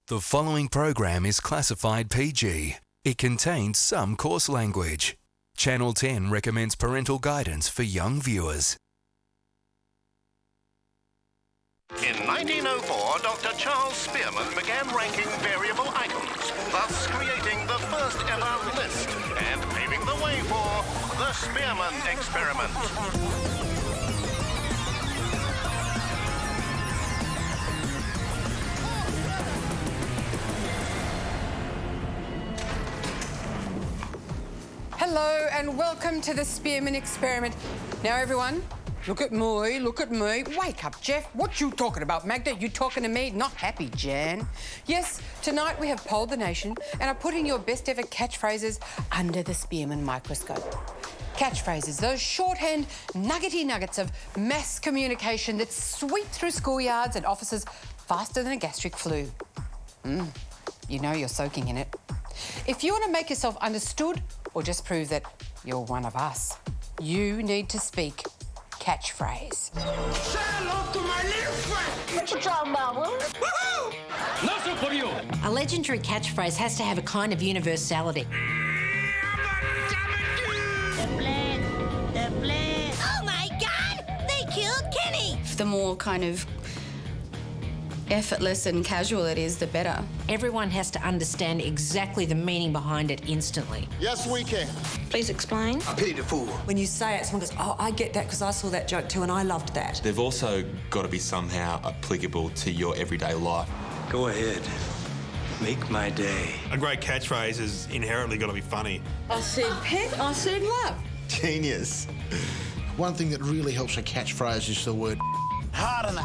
The following program is classified PG. It contains some coarse language. Channel 10 recommends parental guidance for young viewers. In 1904, Dr. Charles Spearman began ranking variable items, thus creating the first ever list and paving the way for the Spearman experiment. Hello and welcome to the Spearman experiment. Now everyone, look at me. Wake up, Jeff. What you talking about, Magda? You talking to me? Not happy, Jan. Yes, tonight we have polled the nation and are putting your best ever catchphrases under the Spearman microscope. Catchphrases, those shorthand nuggety nuggets of mass communication that sweep through schoolyards and offices faster than a gastric flu. You know you're soaking in it. If you want to make yourself understood or just prove that you're one of us, you need to speak catchphrase. Say hello to my little friend. What you talking about, Will? Woohoo! Nothing for you. A legendary catchphrase has to have a kind of universality. The plan. Oh my God! They killed Kenny! The more kind of effortless and casual it is, the better. Everyone has to understand exactly the meaning behind it instantly. Yes, we can. Please explain. I pity the fool. When you say it, someone goes, oh, I get that because I saw that joke too and I loved that. They've also got to be somehow applicable to your everyday life. Go ahead. Make my day. A great catchphrase is inherently got to be funny. I said pet, I said love. Genius. One thing that really helps a catchphrase is the word hard on the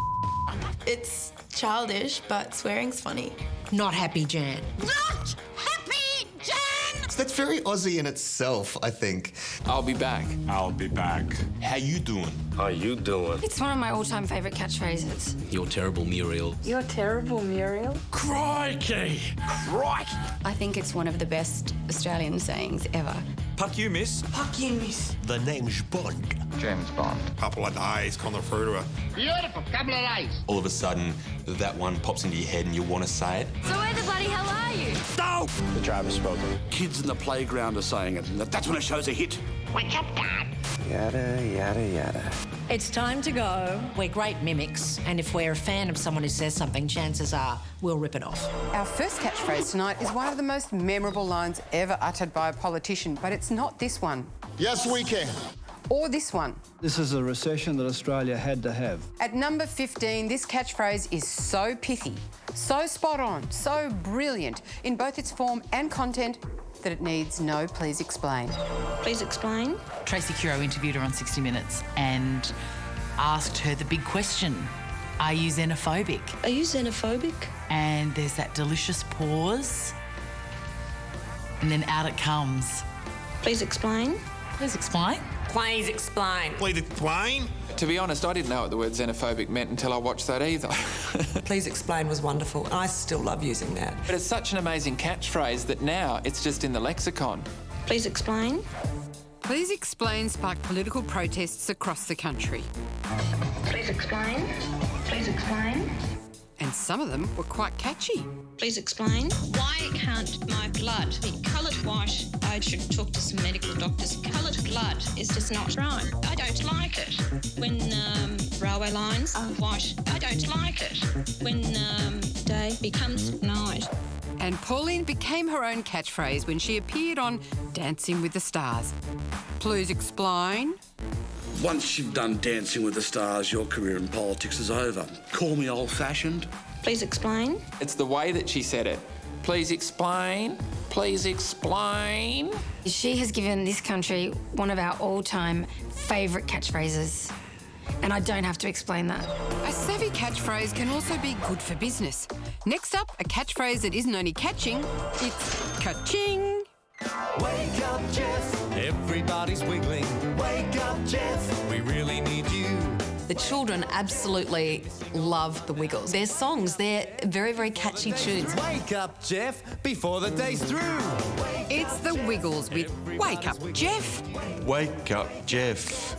It's childish, but swearing's funny. Not happy, Jan. Not happy, Jan! That's very Aussie in itself, I think. I'll be back. I'll be back. How you doing? How you doing? It's one of my all-time favourite catchphrases. You're terrible, Muriel. You're terrible, Muriel. Crikey! Crikey! I think it's one of the best Australian sayings ever. Puck you, miss. Fuck you, miss. The name's Bond. James Bond. Couple of days, come through to her. Beautiful. Couple of days. All of a sudden, that one pops into your head and you want to say it. So where the bloody hell are you? No! The driver's spoken. Kids in the playground are saying it, and that's when it shows a hit. Wake up, Dad. Yada, yada, yada. It's time to go. We're great mimics, and if we're a fan of someone who says something, chances are we'll rip it off. Our first catchphrase tonight is one of the most memorable lines ever uttered by a politician, but it's not this one. Yes, we can. Or this one. This is a recession that Australia had to have. At number 15, this catchphrase is so pithy, so spot on, so brilliant in both its form and content that it needs no please explain. Please explain. Tracy Curro interviewed her on 60 Minutes and asked her the big question, are you xenophobic? Are you xenophobic? And there's that delicious pause, and then out it comes. Please explain. Please explain. Please explain. Please explain. To be honest, I didn't know what the word xenophobic meant until I watched that either. Please explain was wonderful. And I still love using that. But it's such an amazing catchphrase that now it's just in the lexicon. Please explain. Please explain sparked political protests across the country. Please explain. Please explain. And some of them were quite catchy. Please explain. Why can't my blood be coloured white? I should talk to some medical doctors. Coloured blood is just not right. I don't like it. When railway lines are white, I don't like it. When day becomes night. And Pauline became her own catchphrase when she appeared on Dancing with the Stars. Please explain. Once you've done Dancing with the Stars, your career in politics is over. Call me old-fashioned. Please explain. It's the way that she said it. Please explain. Please explain. She has given this country one of our all-time favourite catchphrases. And I don't have to explain that. A savvy catchphrase can also be good for business. Next up, a catchphrase that isn't only catching, it's ka-ching. Wake up, Jeff. Everybody's wiggling. Wake up, Jeff. We really need you. The children absolutely love the Wiggles. Their songs, they're very, very catchy tunes. Wake up, Jeff, before the day's through. It's the Wiggles with Wake Up, Jeff. Wake up, Jeff.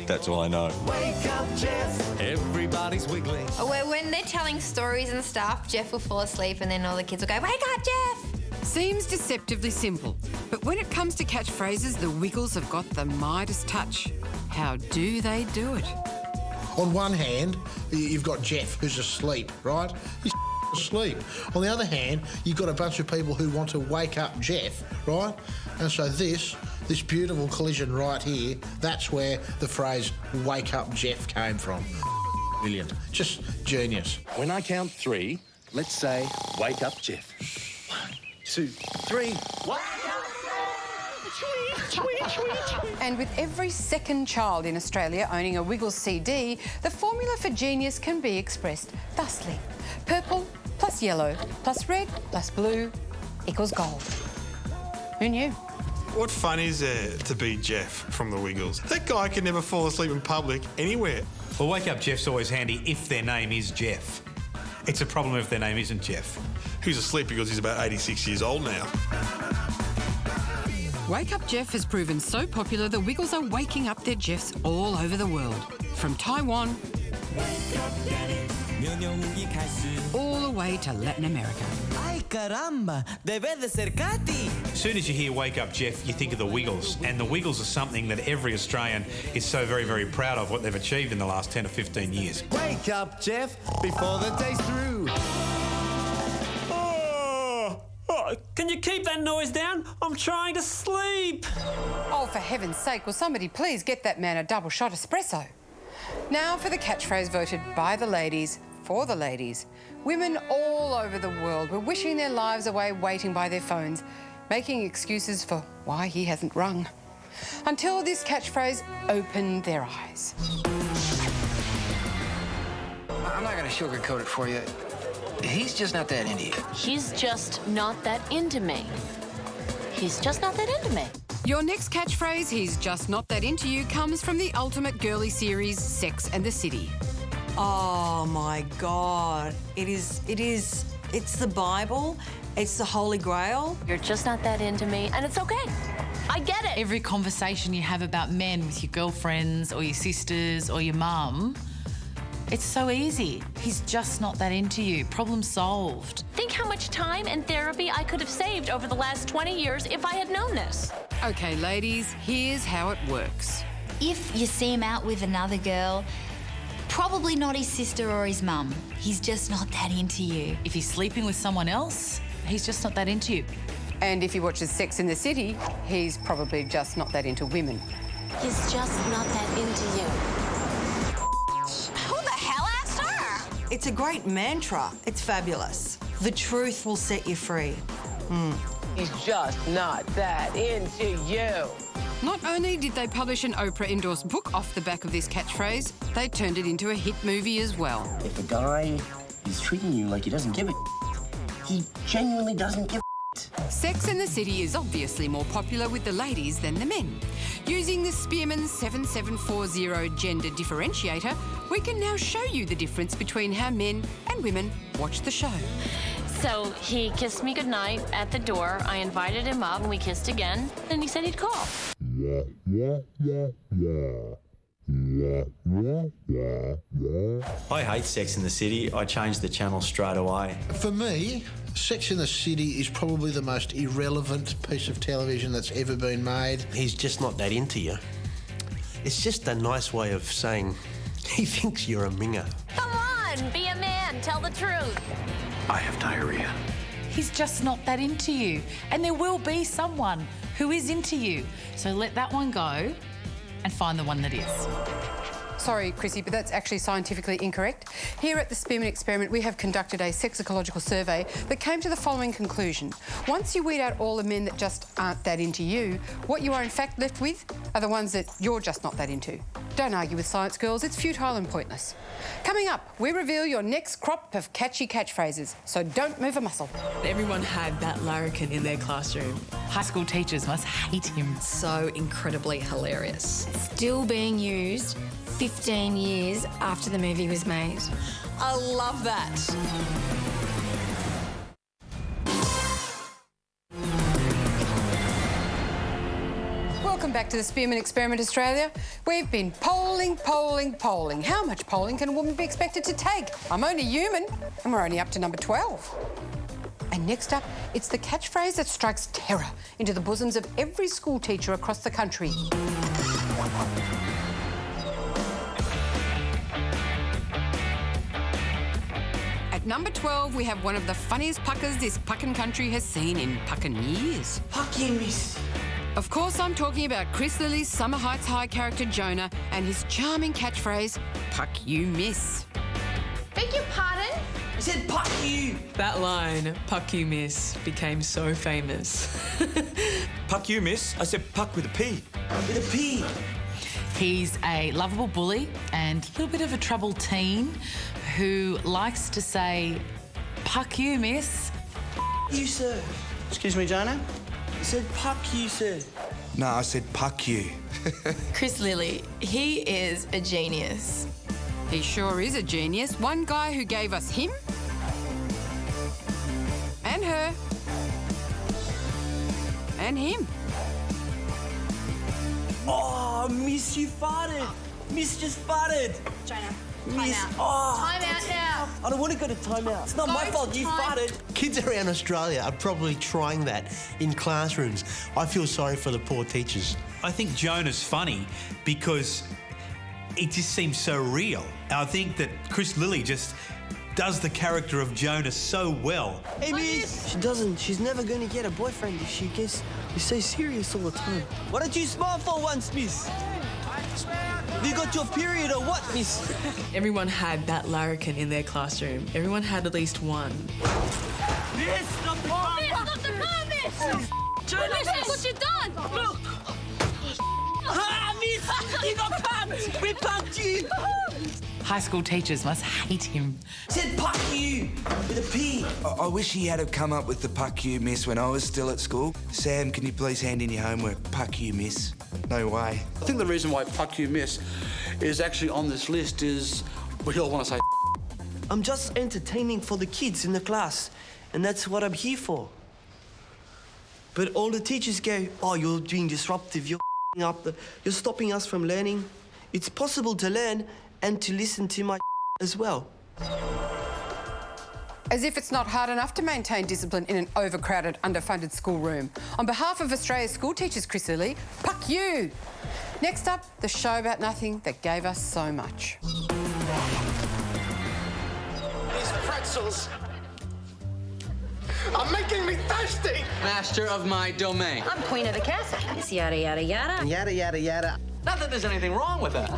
That's all I know. Wake up, Jeff. Everybody's wiggling. When they're telling stories and stuff, Jeff will fall asleep and then all the kids will go, wake up, Jeff! Seems deceptively simple, but when it comes to catchphrases, the Wiggles have got the Midas touch. How do they do it? On one hand, you've got Jeff, who's asleep, right? He's asleep. On the other hand, you've got a bunch of people who want to wake up Jeff, right? And so this beautiful collision right here, that's where the phrase wake up Jeff came from. Brilliant. Just genius. When I count 3, let's say wake up Jeff. 1, 2, 3. And with every second child in Australia owning a Wiggles CD, the formula for genius can be expressed thusly. Purple plus yellow plus red plus blue equals gold. Who knew? What fun is there to be Jeff from the Wiggles? That guy can never fall asleep in public anywhere. Well, Wake Up Jeff's always handy if their name is Jeff. It's a problem if their name isn't Jeff. Who's asleep because he's about 86 years old now. Wake Up Jeff has proven so popular the Wiggles are waking up their Jeffs all over the world. From Taiwan all the way to Latin America. Ay, caramba, debe de ser Katy. As soon as you hear Wake Up Jeff, you think of the Wiggles. And the Wiggles are something that every Australian is so very, very proud of what they've achieved in the last 10 or 15 years. Wake up, Jeff, before the day's through. Can you keep that noise down? I'm trying to sleep. Oh, for heaven's sake, will somebody please get that man a double shot espresso? Now for the catchphrase voted by the ladies, for the ladies. Women all over the world were wishing their lives away waiting by their phones, making excuses for why he hasn't rung. Until this catchphrase opened their eyes. I'm not going to sugarcoat it for you. He's just not that into you. He's just not that into me. He's just not that into me. Your next catchphrase, he's just not that into you, comes from the ultimate girly series, Sex and the City. Oh my God. It's the Bible. It's the Holy Grail. You're just not that into me, and it's okay. I get it. Every conversation you have about men with your girlfriends or your sisters or your mum, it's so easy. He's just not that into you. Problem solved. Think how much time and therapy I could have saved over the last 20 years if I had known this. Okay, ladies, here's how it works. If you see him out with another girl, probably not his sister or his mum. He's just not that into you. If he's sleeping with someone else, he's just not that into you. And if he watches Sex in the City, he's probably just not that into women. He's just not that into you. It's a great mantra. It's fabulous. The truth will set you free. He's just not that into you. Not only did they publish an Oprah-endorsed book off the back of this catchphrase, they turned it into a hit movie as well. If a guy is treating you like he doesn't give a he genuinely doesn't give a Sex and the City is obviously more popular with the ladies than the men. Using the Spearman 7740 gender differentiator, we can now show you the difference between how men and women watch the show. So he kissed me goodnight at the door. I invited him up and we kissed again, and he said he'd call. I hate Sex in the City. I changed the channel straight away. For me, Sex in the City is probably the most irrelevant piece of television that's ever been made. He's just not that into you. It's just a nice way of saying he thinks you're a minger. Come on, be a man, tell the truth. I have diarrhea. He's just not that into you. And there will be someone who is into you. So let that one go and find the one that is. Sorry, Chrissy, but that's actually scientifically incorrect. Here at the Spearman Experiment, we have conducted a sexicological survey that came to the following conclusion. Once you weed out all the men that just aren't that into you, what you are in fact left with are the ones that you're just not that into. Don't argue with science, girls. It's futile and pointless. Coming up, we reveal your next crop of catchy catchphrases, so don't move a muscle. Everyone had that larrikin in their classroom. High school teachers must hate him. So incredibly hilarious. Still being used 15 years after the movie was made. I love that. Welcome Welcome back to the Spearman Experiment, Australia. We've been polling. How much polling can a woman be expected to take? I'm only human, and we're only up to number 12. And next up, it's the catchphrase that strikes terror into the bosoms of every school teacher across the country. At number 12, we have one of the funniest puckers this puckin' country has seen in puckin' years. Puck you, miss. Of course, I'm talking about Chris Lilly's Summer Heights High character Jonah and his charming catchphrase, "Puck you, miss." Beg your pardon? I said puck you. That line, "Puck you, miss," became so famous. Puck you, miss. I said puck with a P. With a P. He's a lovable bully and a little bit of a troubled teen who likes to say, "Puck you, miss." You, sir. Excuse me, Jonah? I said puck you, sir. No, I said puck you. Chris Lilly, he is a genius. He sure is a genius. One guy who gave us him and her and him. Oh, miss, you farted. Miss just farted. Jonah, miss. time out. Oh, Time out now. I don't want to go to timeout. It's not my fault. You farted. Kids around Australia are probably trying that in classrooms. I feel sorry for the poor teachers. I think Jonah's funny because it just seems so real. I think that Chris Lilly just does the character of Jonah so well. Hey, miss. She doesn't. She's never going to get a boyfriend if she gets so serious all the time. Why don't you smile for once, miss? Have you got your period or what, miss? Everyone had that larrikin in their classroom. Everyone had at least one. Miss, stop the car! Miss, stop the car, miss! Jonah, Miss, look what you've done! Look! Ah, miss! You got punked! We punked you! High school teachers must hate him. Said puck you with a P. I wish he had have come up with the puck you, miss, when I was still at school. Sam, can you please hand in your homework? Puck you, miss. No way. I think the reason why puck you, miss is actually on this list is we all want to say I'm just entertaining for the kids in the class, and that's what I'm here for. But all the teachers go, "Oh, you're being disruptive. You're you're stopping us from learning." It's possible to learn and to listen to my as well. As if it's not hard enough to maintain discipline in an overcrowded, underfunded schoolroom. On behalf of Australia's school teachers, Chris Lilly, puck you! Next up, the show about nothing that gave us so much. These pretzels are making me thirsty. Master of my domain. I'm queen of the castle. It's yada, yada, yada. Yada, yada, yada. Not that there's anything wrong with that.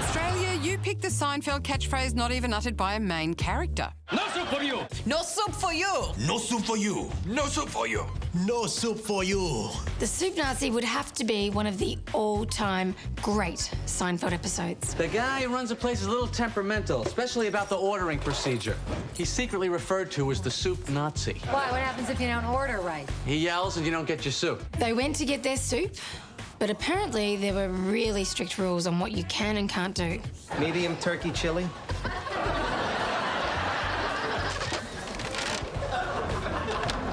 Australia, you picked the Seinfeld catchphrase not even uttered by a main character. No soup for you. No soup for you. No soup for you. No soup for you. No soup for you. The Soup Nazi would have to be one of the all-time great Seinfeld episodes. The guy who runs the place is a little temperamental, especially about the ordering procedure. He's secretly referred to as the Soup Nazi. Why? What happens if you don't order right? He yells and you don't get your soup. They went to get their soup, but apparently there were really strict rules on what you can and can't do. Medium turkey chili.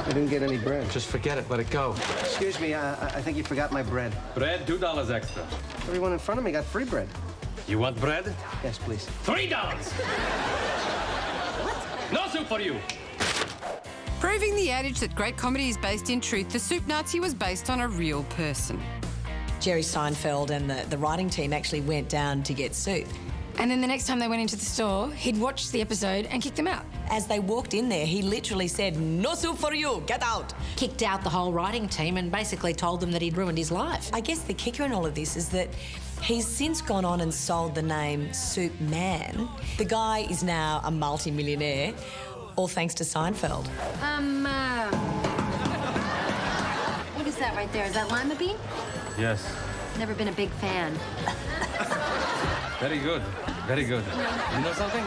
I didn't get any bread. Just forget it. Let it go. Excuse me, I think you forgot my bread. Bread, $2 extra. Everyone in front of me got free bread. You want bread? Yes, please. $3. No soup for you. Proving the adage that great comedy is based in truth, the Soup Nazi was based on a real person. Jerry Seinfeld and the writing team actually went down to get soup. And then the next time they went into the store, he'd watched the episode and kicked them out. As they walked in there, he literally said, "No soup for you, get out." Kicked out the whole writing team and basically told them that he'd ruined his life. I guess the kicker in all of this is that he's since gone on and sold the name Soup Man. The guy is now a multi-millionaire, all thanks to Seinfeld. What is that right there? Is that lima bean? Yes. Never been a big fan. Very good. Very good. You know something?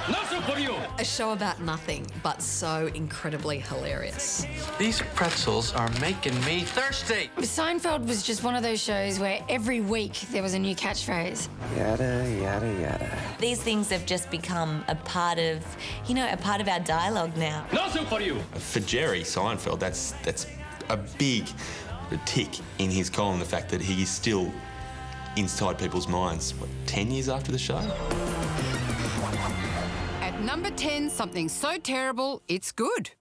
No soup for you. A show about nothing, but so incredibly hilarious. These pretzels are making me thirsty. Seinfeld was just one of those shows where every week there was a new catchphrase. Yada, yada, yada. These things have just become a part of, a part of our dialogue now. No soup for you. For Jerry Seinfeld, that's a big a tick in his column, the fact that he is still inside people's minds, 10 years after the show? At number 10, something so terrible, it's good.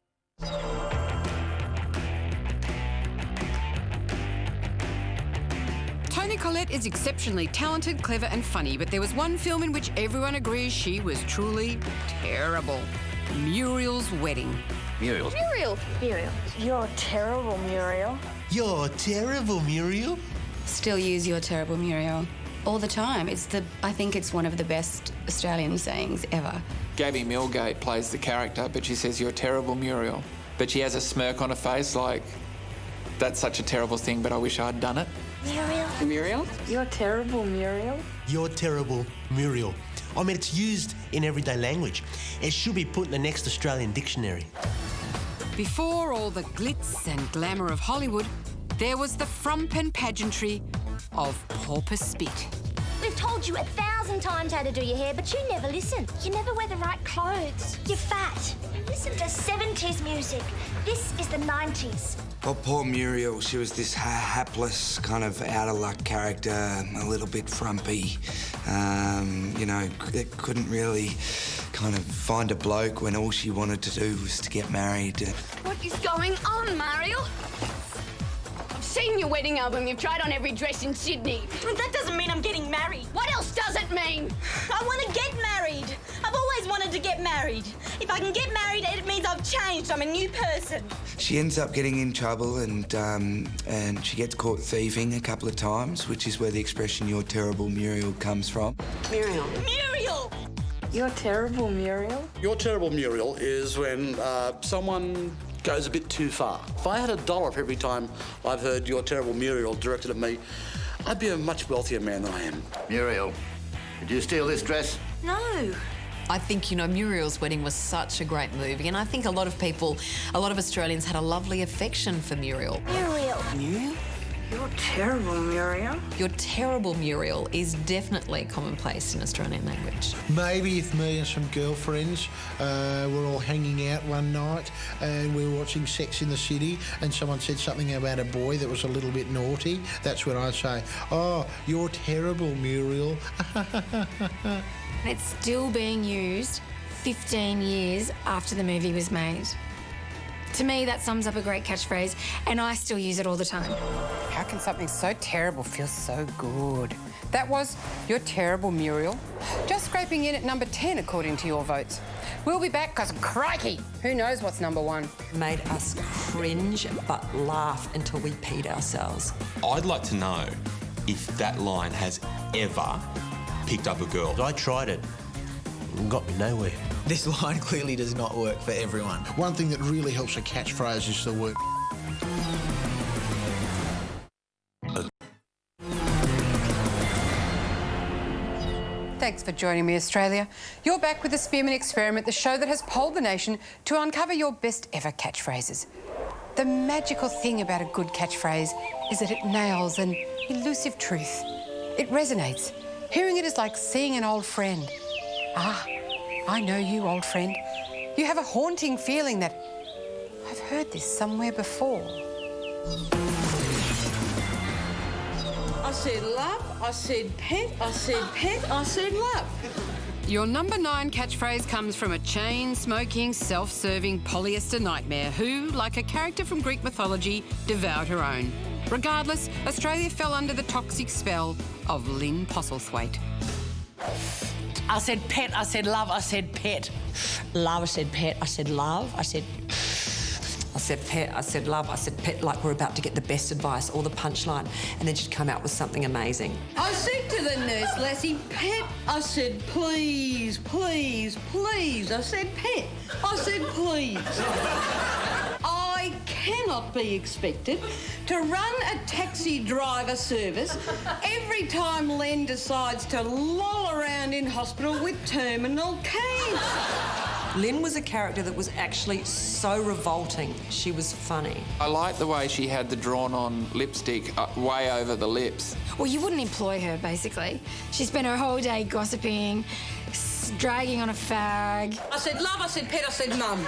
Toni Collette is exceptionally talented, clever and funny, but there was one film in which everyone agrees she was truly terrible. Muriel's Wedding. Muriel. Muriel. You're terrible, Muriel. You're terrible, Muriel. Still use "you're terrible, Muriel" all the time. I think it's one of the best Australian sayings ever. Gabby Millgate plays the character, but she says, "You're terrible, Muriel." But she has a smirk on her face like, that's such a terrible thing, but I wish I'd done it. Muriel. Muriel? You're terrible, Muriel. You're terrible, Muriel. I mean, it's used in everyday language. It should be put in the next Australian dictionary. Before all the glitz and glamour of Hollywood, there was the frump and pageantry of Pauper Spit. We've told you 1,000 times how to do your hair, but you never listen. You never wear the right clothes. You're fat. You listen to 70s music. This is the 90s. Well, poor Muriel, she was this hapless, kind of out-of-luck character, a little bit frumpy. You know, couldn't really kind of find a bloke when all she wanted to do was to get married. What is going on, Mariel? I've seen your wedding album. You've tried on every dress in Sydney. That doesn't mean I'm getting married. What else does it mean? I want to get married. I've always wanted to get married. If I can get married, it means I've changed. I'm a new person. She ends up getting in trouble and she gets caught thieving a couple of times, which is where the expression "you're terrible, Muriel" comes from. Muriel. Muriel! You're terrible, Muriel. Your terrible, Muriel, is when someone goes a bit too far. If I had $1 for every time I've heard "your terrible, Muriel" directed at me, I'd be a much wealthier man than I am. Muriel, did you steal this dress? No. I think, Muriel's Wedding was such a great movie, and I think a lot of Australians had a lovely affection for Muriel. Muriel. Muriel? You're terrible, Muriel. You're terrible, Muriel is definitely commonplace in Australian language. Maybe if me and some girlfriends were all hanging out one night and we were watching Sex in the City and someone said something about a boy that was a little bit naughty, that's when I'd say, "Oh, you're terrible, Muriel." It's still being used 15 years after the movie was made. To me, that sums up a great catchphrase, and I still use it all the time. How can something so terrible feel so good? That was "you're terrible, Muriel." Just scraping in at number 10, according to your votes. We'll be back, because crikey, who knows what's number 1? Made us cringe but laugh until we peed ourselves. I'd like to know if that line has ever picked up a girl. I tried it. It got me nowhere. This line clearly does not work for everyone. One thing that really helps a catchphrase is the word. Thanks for joining me, Australia. You're back with the Spearman Experiment, the show that has polled the nation to uncover your best ever catchphrases. The magical thing about a good catchphrase is that it nails an elusive truth. It resonates. Hearing it is like seeing an old friend. Ah, I know you, old friend. You have a haunting feeling that I've heard this somewhere before. I said love, I said pet, I said pet, I said love. Your number 9 catchphrase comes from a chain-smoking, self-serving polyester nightmare who, like a character from Greek mythology, devoured her own. Regardless, Australia fell under the toxic spell of Lynn Postlethwaite. I said pet, I said love, I said pet. Love, I said pet, I said love, I said pet, I said love, I said pet, like we're about to get the best advice or the punchline, and then she'd come out with something amazing. I said to the nurse, Lassie, pet. I said, please, please, please. I said, pet. I said, please. I cannot be expected to run a taxi driver service every time Len decides to loll around in hospital with terminal cancer. Lynn was a character that was actually so revolting. She was funny. I like the way she had the drawn-on lipstick way over the lips. Well, you wouldn't employ her, basically. She spent her whole day gossiping, dragging on a fag. I said love, I said pet, I said mum.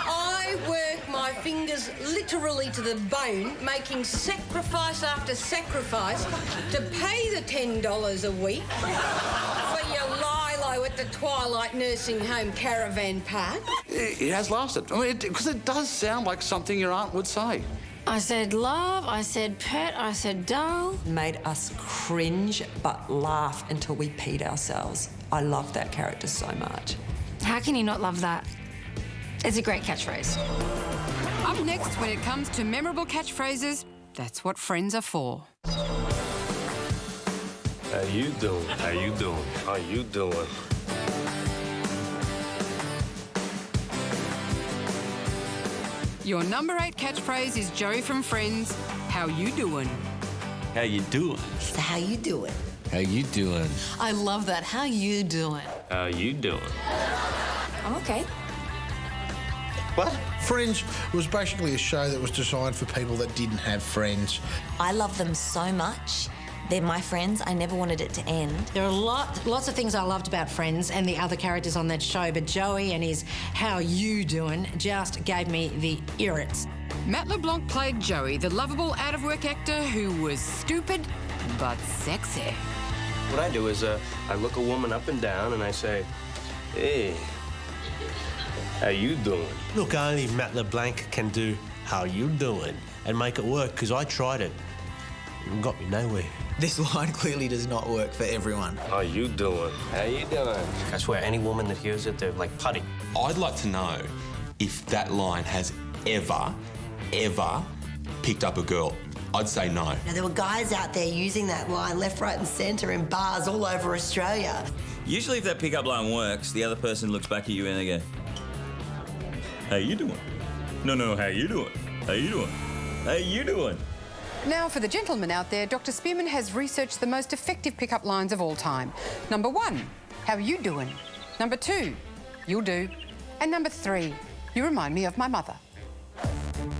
I work my my fingers literally to the bone, making sacrifice after sacrifice to pay the $10 a week for your Lilo at the Twilight Nursing Home Caravan Park. It has lasted. I mean, because it does sound like something your aunt would say. I said love, I said pet, I said doll. Made us cringe but laugh until we peed ourselves. I love that character so much. How can you not love that? It's a great catchphrase. Up next, when it comes to memorable catchphrases, that's what friends are for. How you doing? How you doing? How you doing? Your number 8 catchphrase is Joey from Friends. How you doing? How you doing? So how you doing? How you doing? I love that. How you doing? How you doing? I'm okay. What? Friends was basically a show that was designed for people that didn't have friends. I love them so much. They're my friends. I never wanted it to end. There are lots of things I loved about Friends and the other characters on that show, but Joey and his how you doing just gave me the irrits. Matt LeBlanc played Joey, the lovable out-of-work actor who was stupid but sexy. What I do is I look a woman up and down and I say, hey, how you doing? Look, only Matt LeBlanc can do how you doing and make it work, because I tried it. It got me nowhere. This line clearly does not work for everyone. How you doing? How you doing? I swear, any woman that hears it, they're like putty. I'd like to know if that line has ever picked up a girl. I'd say no. Now, there were guys out there using that line left, right and centre in bars all over Australia. Usually if that pickup line works, the other person looks back at you and they go, how you doing? No, how you doing? How you doing? How you doing? Now, for the gentlemen out there, Dr. Spearman has researched the most effective pickup lines of all time. Number 1, how you doing? Number 2, you'll do. And number 3, you remind me of my mother.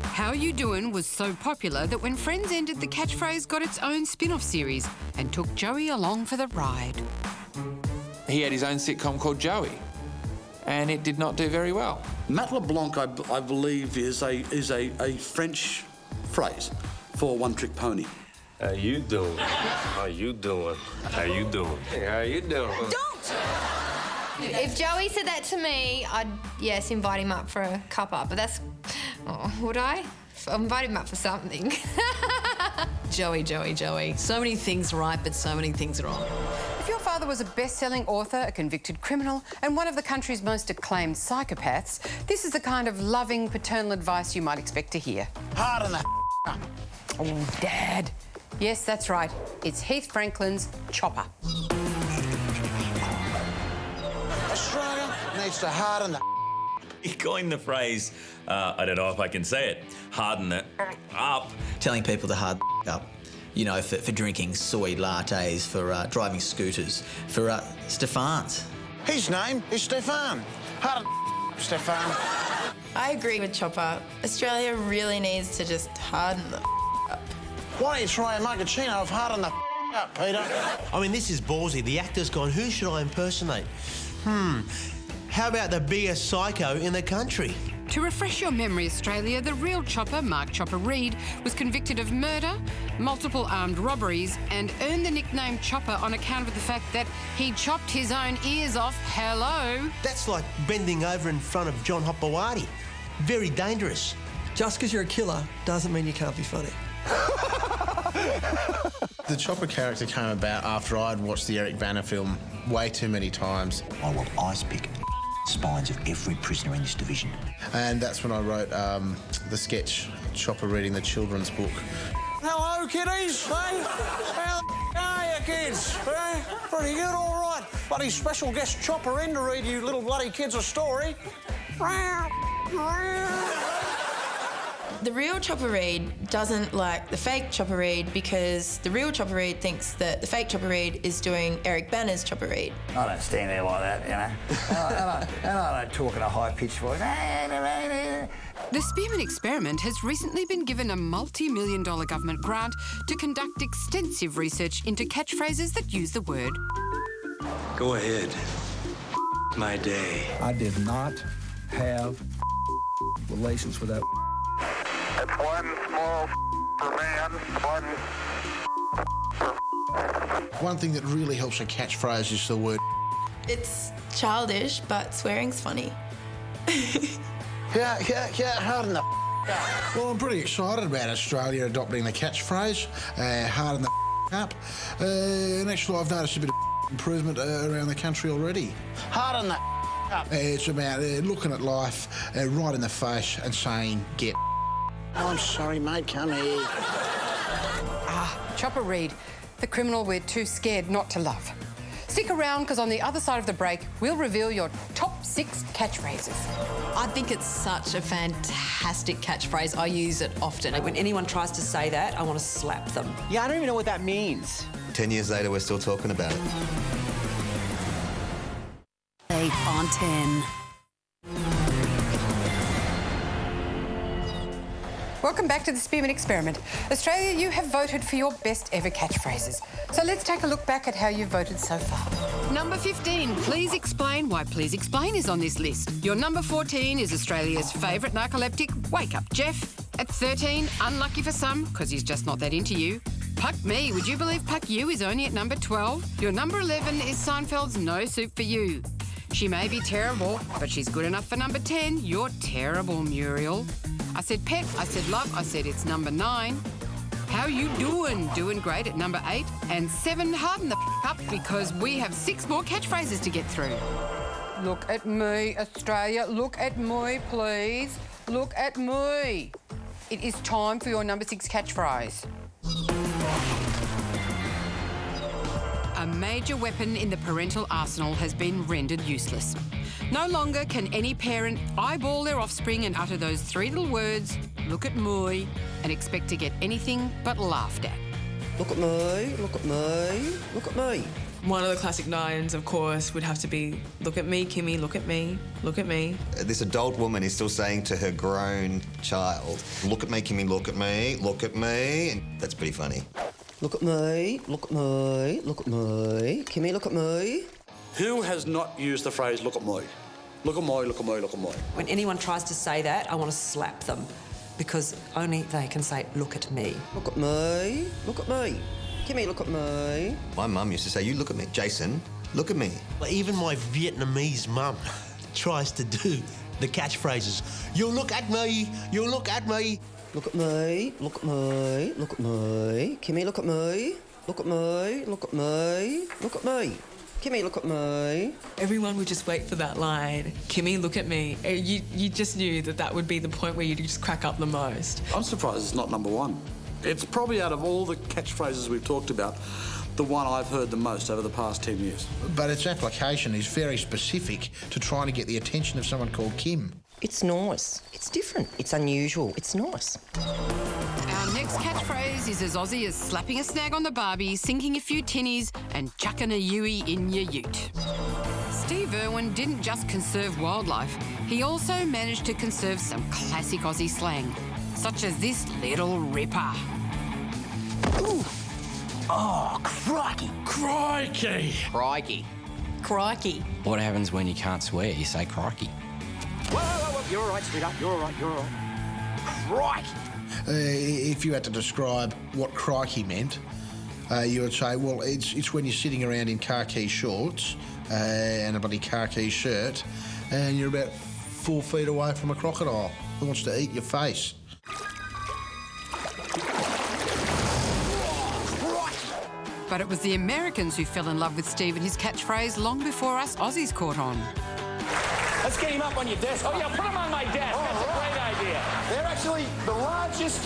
How you doing was so popular that when Friends ended, the catchphrase got its own spin-off series and took Joey along for the ride. He had his own sitcom called Joey, and it did not do very well. Matt LeBlanc, I believe, is a French phrase for one-trick pony. How you doing? How you doing? How you doing? Hey, how you doing? Don't! If Joey said that to me, I'd, yes, invite him up for a cuppa, but that's... Oh, would I? I'll invite him up for something. Joey. So many things right, but so many things wrong. If your father was a best-selling author, a convicted criminal, and one of the country's most acclaimed psychopaths, this is the kind of loving paternal advice you might expect to hear. Harden the up. Oh, Dad. Yes, that's right. It's Heath Franklin's Chopper. Australia needs to harden the He coined the phrase, I don't know if I can say it, harden it up. Telling people to harden up. You know, for drinking soy lattes, for driving scooters, for Stefan's. His name is Stefan. Harden Stefan. I agree with Chopper. Australia really needs to just harden the up. Why don't you try a mugachino of harden the up, Peter? I mean, this is ballsy. The actor's gone, who should I impersonate? How about the biggest psycho in the country? To refresh your memory, Australia, the real Chopper, Mark Chopper Reed, was convicted of murder, multiple armed robberies, and earned the nickname Chopper on account of the fact that he chopped his own ears off. Hello? That's like bending over in front of John Hopewadi. Very dangerous. Just because you're a killer doesn't mean you can't be funny. The Chopper character came about after I'd watched the Eric Bana film way too many times. I will ice pick spines of every prisoner in this division. And that's when I wrote the sketch, Chopper reading the children's book. Hello, kiddies. Hey? How are you, kids? Hey? Pretty good, all right. Bloody special guest Chopper in to read you little bloody kids a story. The real Chopper Reed doesn't like the fake Chopper Reed because the real Chopper Reed thinks that the fake Chopper Reed is doing Eric Bana's Chopper Reed. I don't stand there like that, you know. and I don't talk in a high-pitched voice. The Spearman experiment has recently been given a multi-million-dollar government grant to conduct extensive research into catchphrases that use the word. Go ahead. My day. I did not have relations with that That's one small for man, One thing that really helps a catchphrase is the word. It's childish, but swearing's funny. Harden the Well, I'm pretty excited about Australia adopting the catchphrase, harden the up. And actually, I've noticed a bit of improvement around the country already. Harden the up. It's about looking at life right in the face and saying, get. I'm sorry, mate, come here. Chopper Read, the criminal we're too scared not to love. Stick around, because on the other side of the break, we'll reveal your top 6 catchphrases. I think it's such a fantastic catchphrase. I use it often. When anyone tries to say that, I want to slap them. Yeah, I don't even know what that means. 10 years later, we're still talking about it. 8 on 10. Welcome back to the Spearman Experiment. Australia, you have voted for your best ever catchphrases. So let's take a look back at how you've voted so far. Number 15, Please Explain Why Please Explain is on this list. Your number 14 is Australia's favourite narcoleptic, Wake Up Jeff. At 13, unlucky for some, because he's just not that into you, Puck Me. Would you believe Puck You is only at number 12? Your number 11 is Seinfeld's No Soup for You. She may be terrible, but she's good enough for number 10. You're terrible, Muriel. I said pet, I said love, I said it's number 9. How you doing? Doing great at number 8. And 7, harden the up, because we have 6 more catchphrases to get through. Look at me, Australia. Look at me, please. Look at me. It is time for your number 6 catchphrase. A major weapon in the parental arsenal has been rendered useless. No longer can any parent eyeball their offspring and utter those 3 little words, look at me, and expect to get anything but laughed at. Look at me, look at me, look at me. One of the classic lines, of course, would have to be, look at me, Kimmy, look at me, look at me. This adult woman is still saying to her grown child, look at me, Kimmy, look at me, look at me. And that's pretty funny. Look at me, look at me, look at me. Kimmy, look at me. Who has not used the phrase, look at me? Look at me, look at me, look at me. When anyone tries to say that, I want to slap them, because only they can say, look at me. Look at me, look at me. Kimmy, look at me. My mum used to say, you look at me. Jason, look at me. Well, even my Vietnamese mum tries to do the catchphrases. You look at me, you look at me. Look at me, look at me, look at me. Kimmy, look at me. Look at me, look at me, look at me. Kimmy, look at me. Everyone would just wait for that line, Kimmy, look at me. You just knew that that would be the point where you'd just crack up the most. I'm surprised it's not number 1. It's probably out of all the catchphrases we've talked about, the one I've heard the most over the past 10 years. But its application is very specific to trying to get the attention of someone called Kim. It's nice. It's different. It's unusual. It's nice. Our next catchphrase is as Aussie as slapping a snag on the barbie, sinking a few tinnies and chucking a Yui in your ute. Steve Irwin didn't just conserve wildlife, he also managed to conserve some classic Aussie slang, such as this little ripper. Ooh. Oh, crikey. Crikey. Crikey. Crikey. What happens when you can't swear? You say crikey. Whoa. You're all right, sweetheart. You're all right. You're all right. Crikey. If you had to describe what crikey meant, you would say, well, it's when you're sitting around in khaki shorts and a bloody khaki shirt and you're about 4 feet away from a crocodile who wants to eat your face. But it was the Americans who fell in love with Steve and his catchphrase long before us Aussies caught on. Let's get him up on your desk. Oh, yeah, put him on my desk. That's a great idea. They're actually the largest,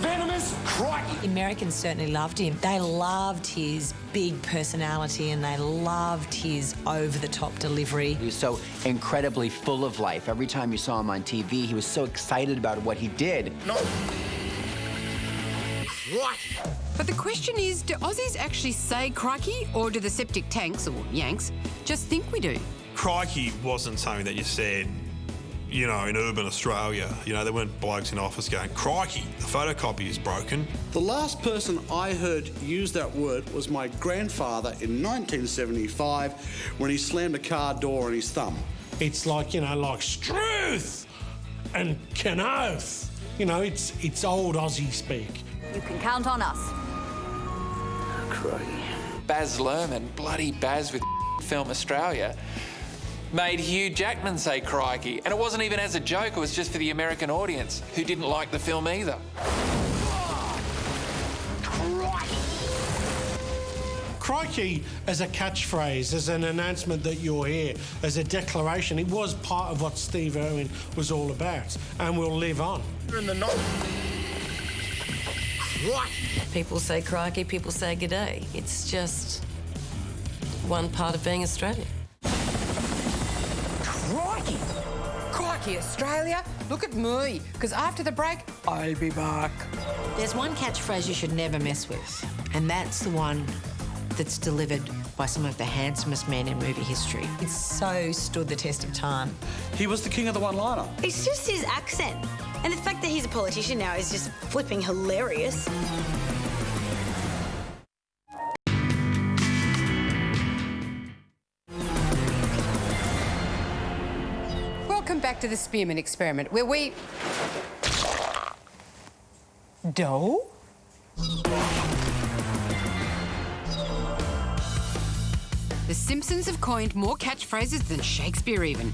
venomous crikey. Americans certainly loved him. They loved his big personality and they loved his over-the-top delivery. He was so incredibly full of life. Every time you saw him on TV, he was so excited about what he did. No. But the question is, do Aussies actually say crikey, or do the septic tanks, or Yanks, just think we do? Crikey wasn't something that you said, you know, in urban Australia. You know, there weren't blokes in office going, crikey, the photocopy is broken. The last person I heard use that word was my grandfather in 1975 when he slammed a car door on his thumb. It's like, you know, like struth and canoth. You know, it's old Aussie speak. You can count on us. Crikey. Baz Luhrmann, bloody Baz with Film Australia, made Hugh Jackman say crikey. And it wasn't even as a joke, it was just for the American audience, who didn't like the film either. Crikey as a catchphrase, as an announcement that you're here, as a declaration, it was part of what Steve Irwin was all about and will live on. In the north. People say crikey, people say g'day. It's just one part of being Australian. Crikey! Crikey, Australia, look at me, because after the break, I'll be back. There's one catchphrase you should never mess with, and that's the one that's delivered by some of the handsomest men in movie history. It's so stood the test of time. He was the king of the one-liner. It's just his accent. And the fact that he's a politician now is just flipping hilarious. Welcome back to the Spearman experiment, where we... Dough? The Simpsons have coined more catchphrases than Shakespeare even.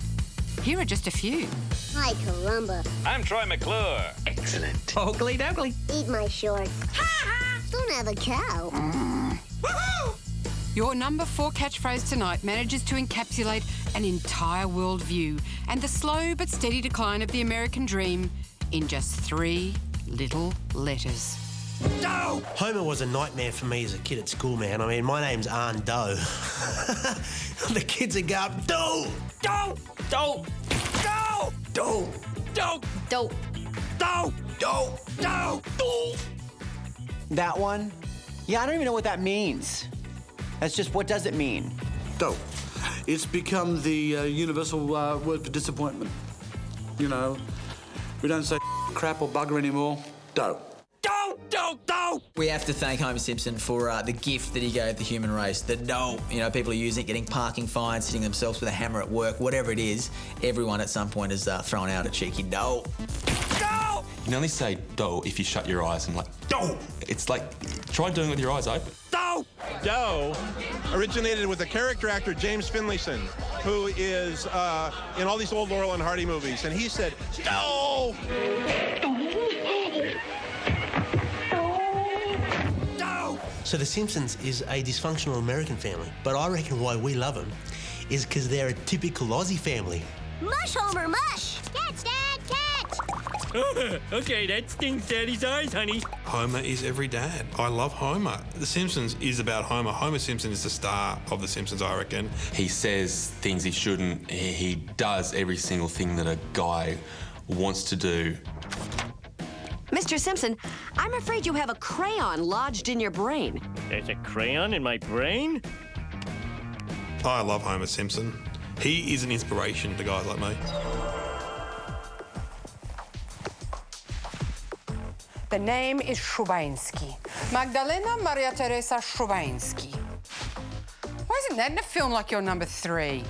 Here are just a few. Hi, caramba. I'm Troy McClure. Excellent. Ogly dougly. Eat my shorts. Don't have a cow. Your number 4 catchphrase tonight manages to encapsulate an entire worldview and the slow but steady decline of the American dream in just 3 little letters. Dough! Homer was a nightmare for me as a kid at school, man. I mean, my name's Aunt Doe. The kids would go up, Dough! Dough! Dough! Dough! Dough! Dough! Dough! Dough! Dough! Dough! Dough! That one? Yeah, I don't even know what that means. That's just, what does it mean? Dough. It's become the universal word for disappointment. You know, we don't say crap or bugger anymore. Dough. We have to thank Homer Simpson for the gift that he gave the human race. The dough. You know, people are using it, getting parking fines, hitting themselves with a hammer at work, whatever it is. Everyone at some point has thrown out a cheeky dough. You can only say dough if you shut your eyes and like, dough! It's like, try doing it with your eyes open. Dough! Dough originated with the character actor James Finlayson, who is in all these old Laurel and Hardy movies, and he said, dough! So The Simpsons is a dysfunctional American family, but I reckon why we love them is because they're a typical Aussie family. Mush, Homer, mush! Catch, Dad, catch! Okay, that stings Daddy's eyes, honey. Homer is every dad. I love Homer. The Simpsons is about Homer. Homer Simpson is the star of The Simpsons, I reckon. He says things he shouldn't. He does every single thing that a guy wants to do. Mr. Simpson, I'm afraid you have a crayon lodged in your brain. There's a crayon in my brain? I love Homer Simpson. He is an inspiration to guys like me. The name is Szubanski. Magdalena Maria Teresa Szubanski. Why isn't that in a film like your number 3?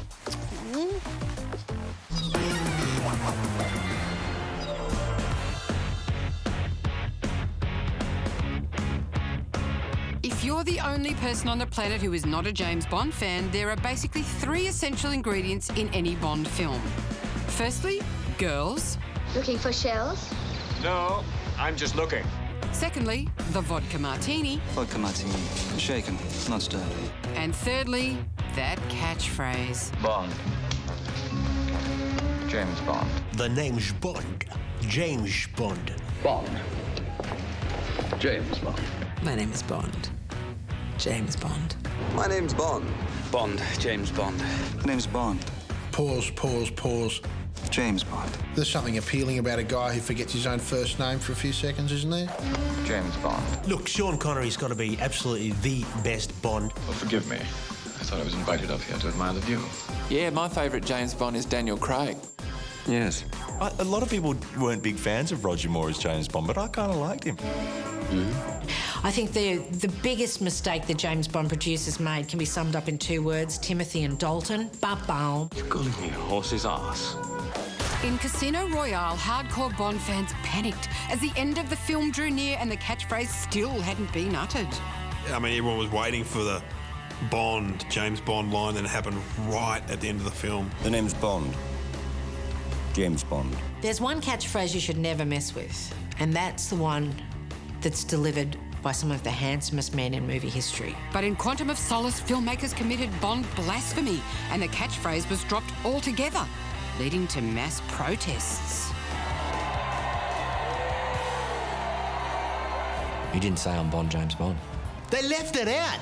If you're the only person on the planet who is not a James Bond fan, there are basically 3 essential ingredients in any Bond film. Firstly, girls. Looking for shells? No, I'm just looking. Secondly, the vodka martini. Vodka martini. Shaken, not stirred. And thirdly, that catchphrase. Bond. James Bond. The name's Bond. James Bond. Bond. James Bond. My name is Bond. James Bond. My name's Bond. Bond. James Bond. My name's Bond. Pause, pause, pause. James Bond. There's something appealing about a guy who forgets his own first name for a few seconds, isn't there? James Bond. Look, Sean Connery's got to be absolutely the best Bond. Oh, forgive me. I thought I was invited up here to admire the view. Yeah, my favourite James Bond is Daniel Craig. Yes. A lot of people weren't big fans of Roger Moore as James Bond, but I kind of liked him. I think the biggest mistake the James Bond producers made can be summed up in 2 words: Timothy and Dalton. Ba-bow. You've got me horse's ass. In Casino Royale, hardcore Bond fans panicked as the end of the film drew near and the catchphrase still hadn't been uttered. I mean, everyone was waiting for the James Bond line that happened right at the end of the film. The name's Bond. James Bond. There's one catchphrase you should never mess with, and that's the one that's delivered by some of the handsomest men in movie history. But in Quantum of Solace, filmmakers committed Bond blasphemy and the catchphrase was dropped altogether, leading to mass protests. You didn't say I'm Bond, James Bond. They left it out.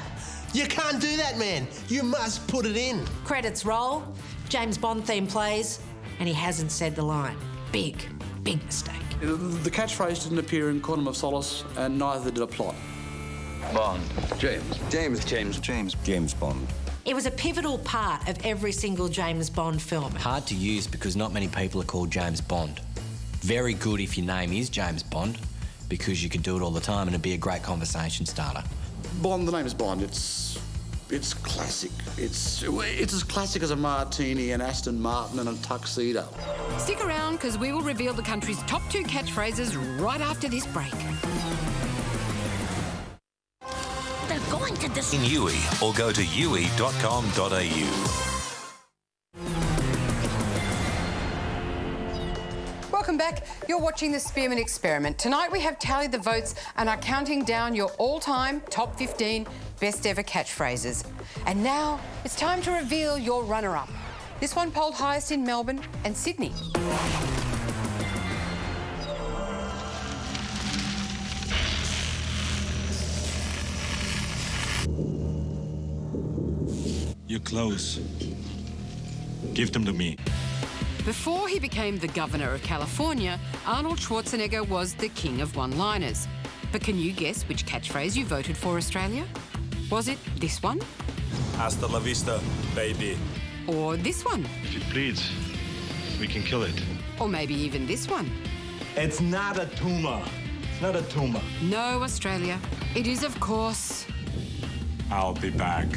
You can't do that, man. You must put it in. Credits roll, James Bond theme plays, and he hasn't said the line. Big mistake. The catchphrase didn't appear in Quantum of Solace, and neither did a plot. Bond. James Bond. It was a pivotal part of every single James Bond film. Hard to use because not many people are called James Bond. Very good if your name is James Bond, because you can do it all the time and it'd be a great conversation starter. Bond, the name is Bond. It's classic. It's as classic as a martini, an Aston Martin and a tuxedo. Stick around because we will reveal the country's top 2 catchphrases right after this break. They're going to In UE or go to UE.com.au. Welcome back. You're watching the Spearman Experiment. Tonight we have tallied the votes and are counting down your all-time top 15 best ever catchphrases. And now it's time to reveal your runner-up. This one polled highest in Melbourne and Sydney. You're close. Give them to me. Before he became the governor of California, Arnold Schwarzenegger was the king of one-liners. But can you guess which catchphrase you voted for, Australia? Was it this one? Hasta la vista, baby. Or this one? If it bleeds, we can kill it. Or maybe even this one? It's not a tumor. It's not a tumor. No, Australia. It is, of course... I'll be back.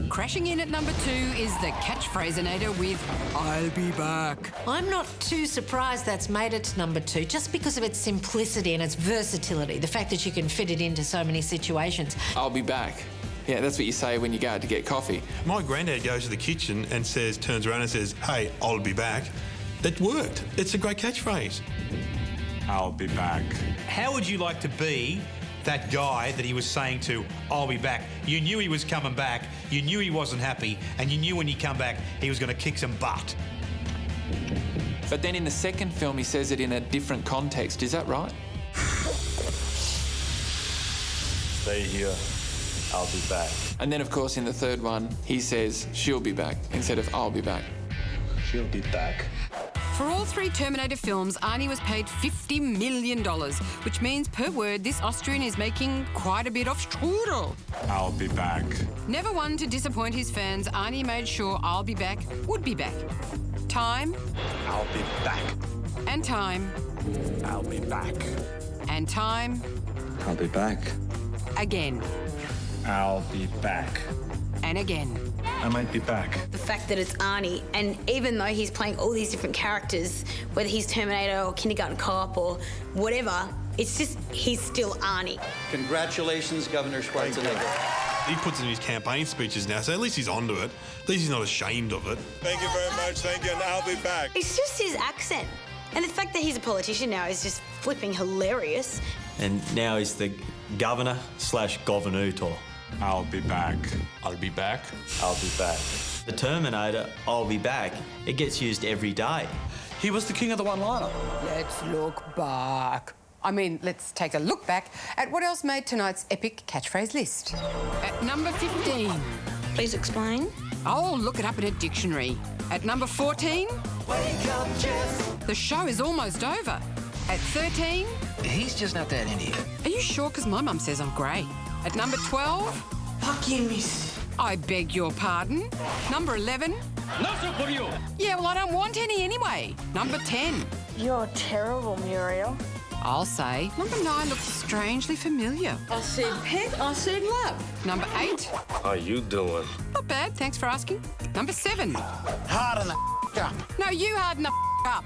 Crashing in at number 2 is the catchphraseinator with I'll be back. I'm not too surprised that's made it to number 2 just because of its simplicity and its versatility, the fact that you can fit it into so many situations. I'll be back. Yeah, that's what you say when you go out to get coffee. My granddad goes to the kitchen and turns around and says, "Hey, I'll be back." It worked. It's a great catchphrase. I'll be back. How would you like to be that guy that he was saying to, "I'll be back"? You knew he was coming back, you knew he wasn't happy, and you knew when he come back he was going to kick some butt. But then in the second film he says it in a different context, is that right? Stay here. I'll be back. And then of course in the third one he says she'll be back instead of I'll be back. She'll be back. For all 3 Terminator films, Arnie was paid $50 million, which means per word this Austrian is making quite a bit of strudel. I'll be back. Never one to disappoint his fans, Arnie made sure I'll be back would be back. Time. I'll be back. And time. I'll be back. And time. I'll be back. Again. I'll be back. And again. I might be back. The fact that it's Arnie, and even though he's playing all these different characters, whether he's Terminator or Kindergarten Cop or whatever, it's just, he's still Arnie. Congratulations, Governor Schwarzenegger. He puts it in his campaign speeches now, so at least he's onto it. At least he's not ashamed of it. Thank you very much. Thank you, and I'll be back. It's just his accent. And the fact that he's a politician now is just flipping hilarious. And now he's the governor/governator. I'll be back. I'll be back. I'll be back. The Terminator, I'll be back, it gets used every day. He was the king of the one-liner. Let's look back. I mean, let's take a look back at what else made tonight's epic catchphrase list. At number 15. Please explain. Oh, look it up in a dictionary. At number 14. Wake up, Jeff. The show is almost over. At 13. He's just not that into you. Are you sure? Because my mum says I'm grey. At number 12. Fuck you, miss. I beg your pardon. Number 11. No soup for you. Yeah, well, I don't want any anyway. Number 10. You're terrible, Muriel. I'll say. Number 9 looks strangely familiar. I said pet, I said love. Number 8. How you doing? Not bad, thanks for asking. Number 7. Harden the up. No, you harden the up.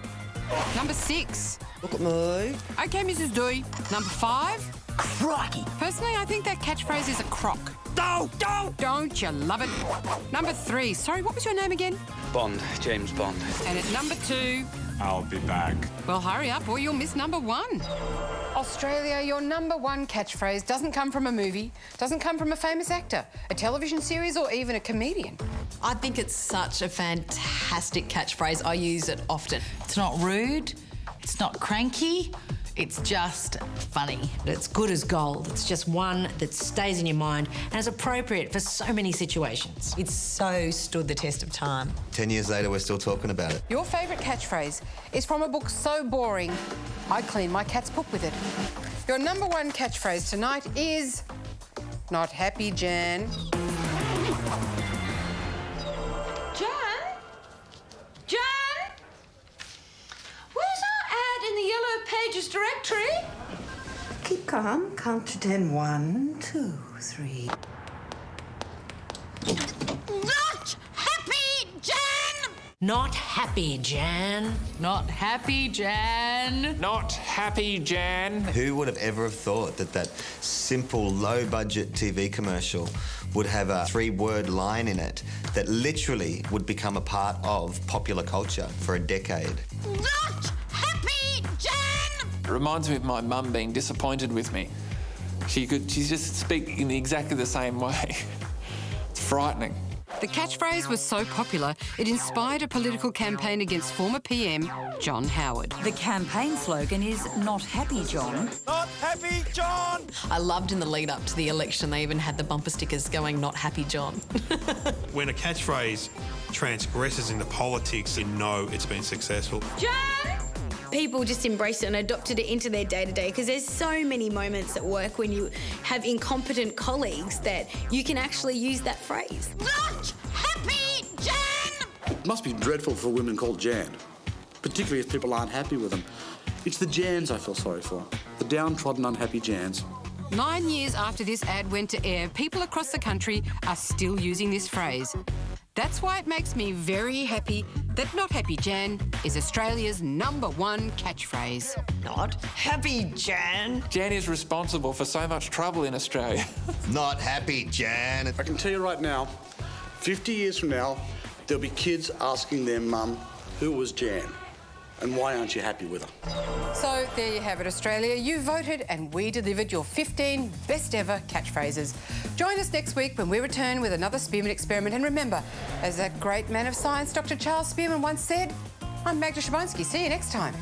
Number 6. Look at me. OK, Mrs. Dewey. Number 5. Crikey. Personally, I think that catchphrase is a crock. Don't you love it? Number 3. Sorry, what was your name again? Bond, James Bond. And at number 2... I'll be back. Well, hurry up or you'll miss number 1. Australia, your number 1 catchphrase doesn't come from a movie, doesn't come from a famous actor, a television series or even a comedian. I think it's such a fantastic catchphrase. I use it often. It's not rude, it's not cranky, it's just funny. It's good as gold. It's just one that stays in your mind and is appropriate for so many situations. It's so stood the test of time. 10 years later, we're still talking about it. Your favourite catchphrase is from a book so boring, I clean my cat's poop with it. Your number 1 catchphrase tonight is... not happy, Jan. Jan? Where's our ad in the Yellow Pages directory? Keep calm. Count to 10. 1, 2, 3. Not happy, Jan! Not happy, Jan. Not happy, Jan. Not happy, Jan. Who would have ever have thought that that simple, low-budget TV commercial would have a 3-word line in it that literally would become a part of popular culture for a decade? Not happy, Jan! It reminds me of my mum being disappointed with me. She just speak in exactly the same way. It's frightening. The catchphrase was so popular, it inspired a political campaign against former PM John Howard. The campaign slogan is "Not happy, John." Not happy, John! I loved in the lead up to the election, they even had the bumper stickers going "Not happy, John." When a catchphrase transgresses into politics, you know it's been successful. Jan! People just embraced it and adopted it into their day-to-day because there's so many moments at work when you have incompetent colleagues that you can actually use that phrase. Not happy, Jan! It must be dreadful for women called Jan, particularly if people aren't happy with them. It's the Jans I feel sorry for, the downtrodden, unhappy Jans. 9 years after this ad went to air, people across the country are still using this phrase. That's why it makes me very happy that Not Happy Jan is Australia's number 1 catchphrase. Not happy, Jan. Jan is responsible for so much trouble in Australia. Not happy, Jan. I can tell you right now, 50 years from now, there'll be kids asking their mum, who was Jan? And why aren't you happy with her? So there you have it, Australia. You voted and we delivered your 15 best ever catchphrases. Join us next week when we return with another Spearman experiment. And remember, as that great man of science, Dr. Charles Spearman once said, I'm Magda Szubanski. See you next time.